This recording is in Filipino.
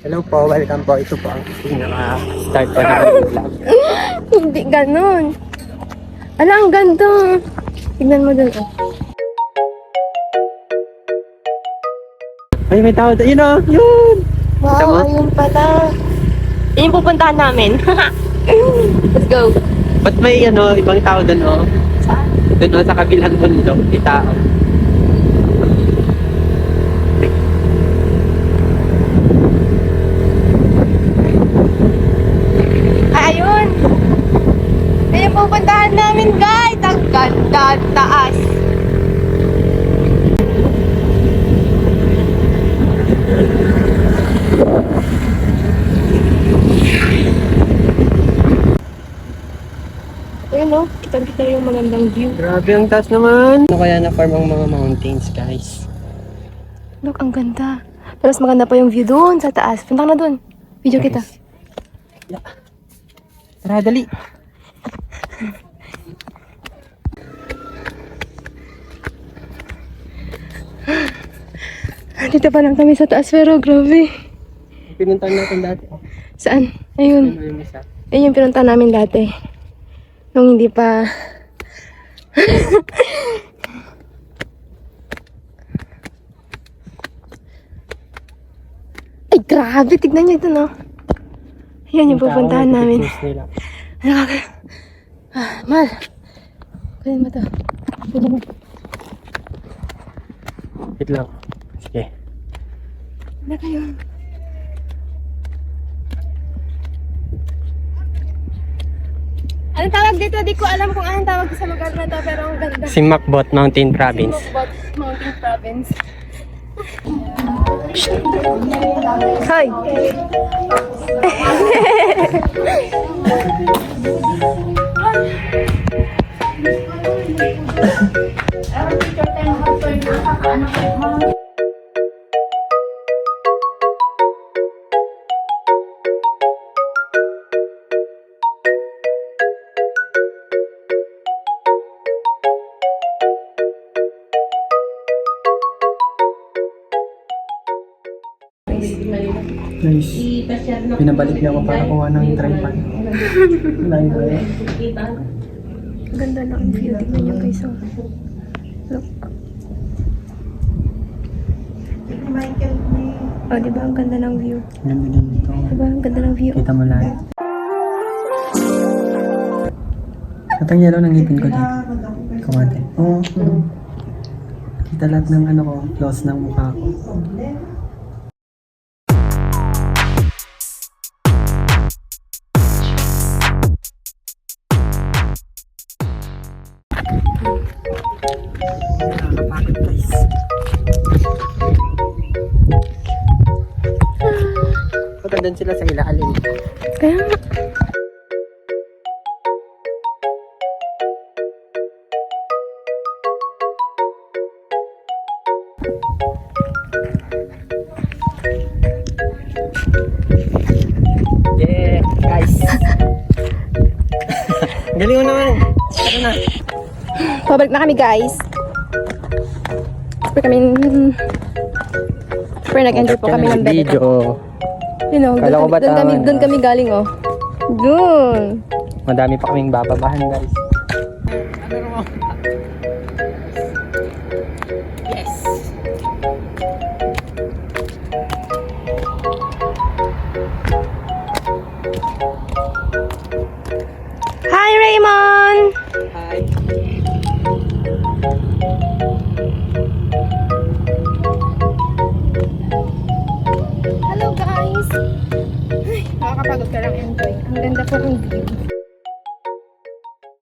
Hello po, welcome po. Ito po ang pinaka-start po ng vlog. Hindi ganun. Ala, ang ganda. Tignan mo dun. Oh. Ay, may tao doon. Yun o, yun! Kita mo? Wow, ayun pala. Yun yung pupuntahan namin. Let's go. Ba't may ibang tao doon o? Saan? Doon o, sa kabilang bundok, may tao. Ay, ayun. Yun yung pupuntahan namin, guys. Ang ganda, taas. Ayun o, kita-kita yung magandang view. Grabe ang taas naman. Ano kaya na-form ang mga mountains, guys? Look, ang ganda. Pero mas maganda pa yung view doon sa taas. Punta ka na doon. Video kita. Tara, dali. Dito pa lang kami sa taas pero grabe. Pinuntahan natin dati. Saan? Ayun. Ano yung isa? Ayun yung pinunta namin dati. Nung hindi pa... Ay, grabe. Tignan niyo ito, no? Ayan yung pupuntahan namin. Nakaka... Mal. Kunin mo to. Kunin mo. Wait lang. Sige. Ano kayo? Anong tawag dito? Di ko alam kung anong tawag sa lugar na to, pero ang ganda. Simakbot Mountain Province. Simakbot Mountain Province. Hi! Guys, pinabalik niya ako para kuha ng tripod. Ang ganda na ang view. Tignan nyo guys. Oh. Look. Oh, diba? Ang ganda ng view. Ganda din ito. Diba? Ang ganda ng view. Kita mo lahat. At ang yellow ng ngipin ko dito. Kumate. Oo. Kita lahat ng ko, close ng mukha ko. Nakakapagod guys. Pagandun sila sa ilalim. Kaya nga. Yeah, guys. Galing mo naman. Ano na? Pabalik na kami guys. Super nag-enjoy po kami ng bed. Video. You know, Kala ko ba tama doon kami galing oh. Doon. Madami pa kaming bababahan guys. Yes. Hi Raymond! Hi. Hello guys! Ay, nakakapagod ka lang enjoy. Ang ganda po ng view.